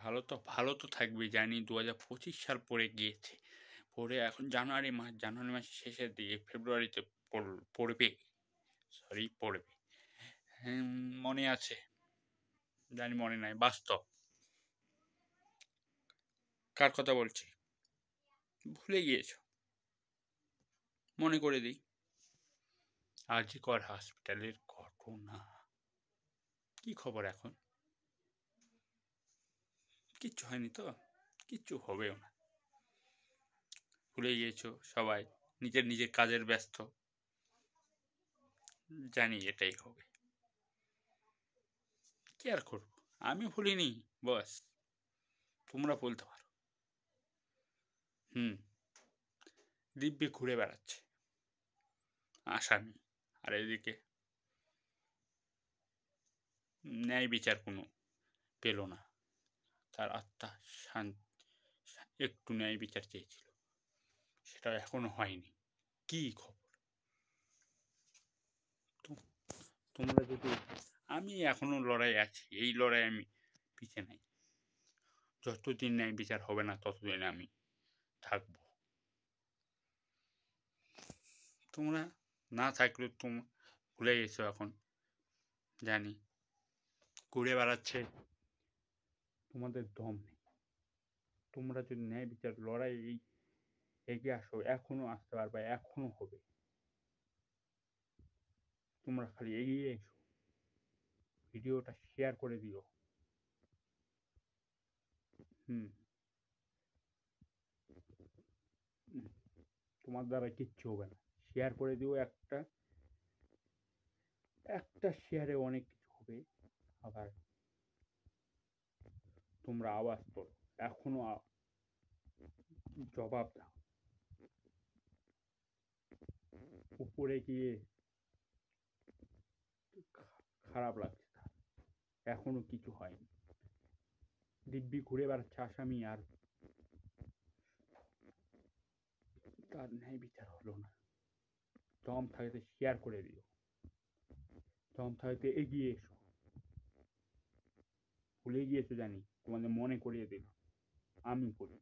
ভালো তো থাকবেই জানি। ২০২৫ সাল পড়ে গিয়েছে। পড়ে এখন জানুয়ারি মাসের শেষের দিকে ফেব্রুয়ারিতে পড়বে। পড়বে। হ্যাঁ, মনে আছে। জানি মনে নাই। বাস্তব। কার কথা বলছি? ভুলে গিয়েছো। মনে করে দিই। আরজিকর হসপিটালের ঘটনা। কি খবর এখন? কিচ্ছু হয়নি তো? কিচ্ছু হবেও না। ভুলে গিয়েছো সবাই। নিজের কাজের ব্যস্ত। জানি এটাই হবে। কি আর করবো? আমি ভুলিনি বস। তোমরা বলতে পারো। দিব্যি ঘুরে বেড়াচ্ছে আসামি। আর এদিকে ন্যায় বিচার কোনো পেল না। তার আত্মা একটু ন্যায় বিচার চেয়েছিল, সেটা এখনো হয়নি। কি খবর? তোমরা যদি আমি এখনো লড়াই আছি, এই লড়াই আমি পিছে নাই। যতদিন ন্যায় বিচার হবে না ততদিন আমি থাকবো। তোমরা না থাকলেও ভুলে গেছো এখন, জানি। ঘুরে বেড়াচ্ছে, তোমাদের দম নেই। তোমরা যদি ন্যায় বিচার লড়াই এগিয়ে আসো, এখনো আসতে পারবে, এখনো হবে। তোমরা খালি এগিয়ে এসো, ভিডিওটা শেয়ার করে দিও। তোমার দ্বারা কিচ্ছু হবে না। শেয়ার করে দিও। একটা শেয়ারে অনেক কিছু হবে। আবার তোমরা আওয়াজ তোলো, এখনো জবাব দাও। উপরে গিয়ে খারাপ লাগছে, এখনো কিছু হয়নি। দিব্যি ঘুরে বেড়াচ্ছে আসামি, আর তার ন্যায় বিচার হলো না। দম থাকতে শেয়ার করে দিও, দম থাকতে এগিয়ে এসো। ভুলে গিয়েছো জানি, তোমাদের মনে করিয়ে দিল। আমি বলি